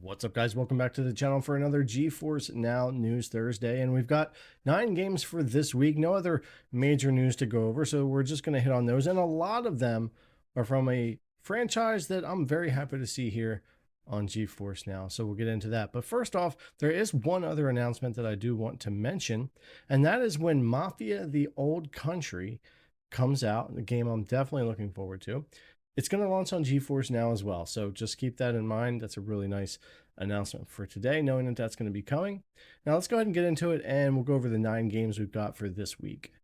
What's up, guys? Welcome back to the channel for another GeForce Now News Thursday, and we've got 9 games for this week. No other major news to go over, so we're just going to hit on those, and a lot of them are from a franchise that I'm very happy to see here on GeForce Now, so we'll get into that. But first off, there is one other announcement that I do want to mention, and that is when Mafia: The Old Country comes out, the game I'm definitely looking forward to. It's going to launch on GeForce Now as well, so just keep that in mind. That's a really nice announcement for today, knowing that that's going to be coming. Now let's go ahead and get into it, and we'll go over the 9 games we've got for this week.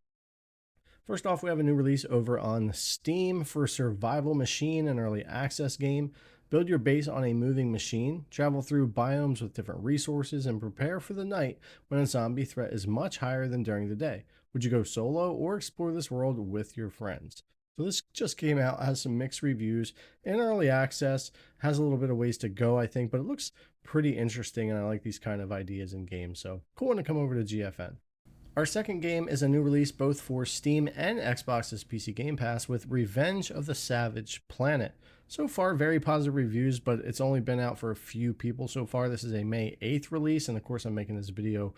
First off, we have a new release over on Steam for Survival Machine, an early access game. Build your base on a moving machine, travel through biomes with different resources, and prepare for the night when a zombie threat is much higher than during the day. Would you go solo or explore this world with your friends? So this just came out, has some mixed reviews in early access, has a little bit of ways to go, I think, but it looks pretty interesting, and I like these kind of ideas in games, so cool one to come over to GFN. Our second game is a new release both for Steam and Xbox's PC Game Pass with Revenge of the Savage Planet. So far, very positive reviews, but it's only been out for a few people so far. This is a May 8th release, and of course I'm making this video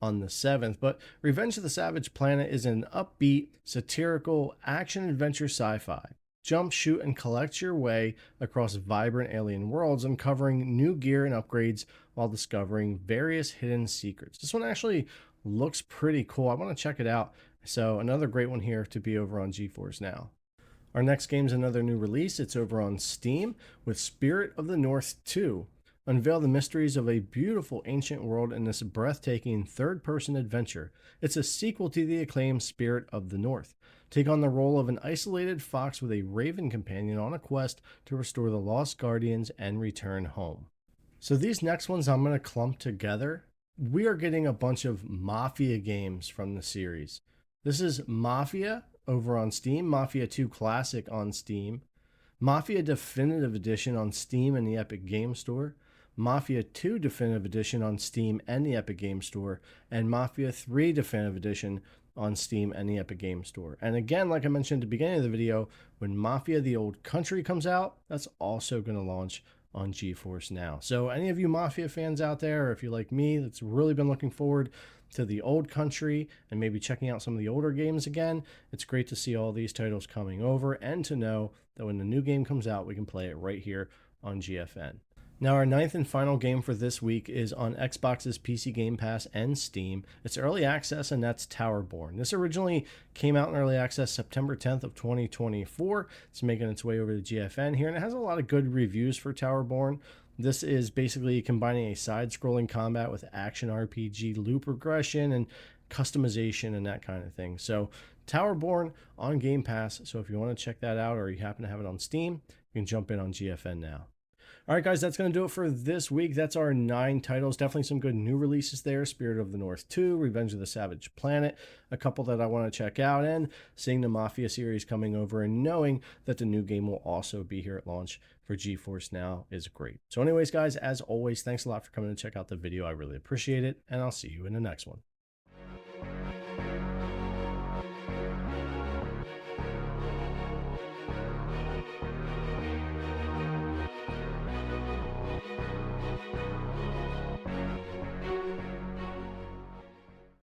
on the 7th, but Revenge of the Savage Planet is an upbeat, satirical, action-adventure sci-fi. Jump, shoot, and collect your way across vibrant alien worlds, uncovering new gear and upgrades while discovering various hidden secrets. This one actually looks pretty cool. I want to check it out. So another great one here to be over on GeForce Now. Our next game is another new release. It's over on Steam with Spirit of the North 2. Unveil the mysteries of a beautiful ancient world in this breathtaking third-person adventure. It's a sequel to the acclaimed Spirit of the North. Take on the role of an isolated fox with a raven companion on a quest to restore the lost guardians and return home. So these next ones I'm going to clump together. We are getting a bunch of Mafia games from the series. This is Mafia over on Steam, Mafia 2 Classic on Steam, Mafia Definitive Edition on Steam and the Epic Game Store, Mafia 2 Definitive Edition on Steam and the Epic Game Store, and Mafia 3 Definitive Edition on Steam and the Epic Game Store. And again, like I mentioned at the beginning of the video, when Mafia: The Old Country comes out, that's also going to launch on GeForce Now. So any of you Mafia fans out there, or if you're like me, that's really been looking forward to The Old Country and maybe checking out some of the older games again, it's great to see all these titles coming over and to know that when the new game comes out, we can play it right here on GFN. Now, our 9th and final game for this week is on Xbox's PC Game Pass and Steam. It's early access, and that's Towerborn. This originally came out in early access September 10th of 2024. It's making its way over to GFN here, and it has a lot of good reviews for Towerborn. This is basically combining a side-scrolling combat with action RPG, loop progression, and customization and that kind of thing. So Towerborn on Game Pass. So if you want to check that out or you happen to have it on Steam, you can jump in on GFN now. All right, guys, that's going to do it for this week. That's our 9 titles. Definitely some good new releases there. Spirit of the North 2, Revenge of the Savage Planet, a couple that I want to check out, and seeing the Mafia series coming over and knowing that the new game will also be here at launch for GeForce Now is great. So anyways, guys, as always, thanks a lot for coming to check out the video. I really appreciate it, and I'll see you in the next one.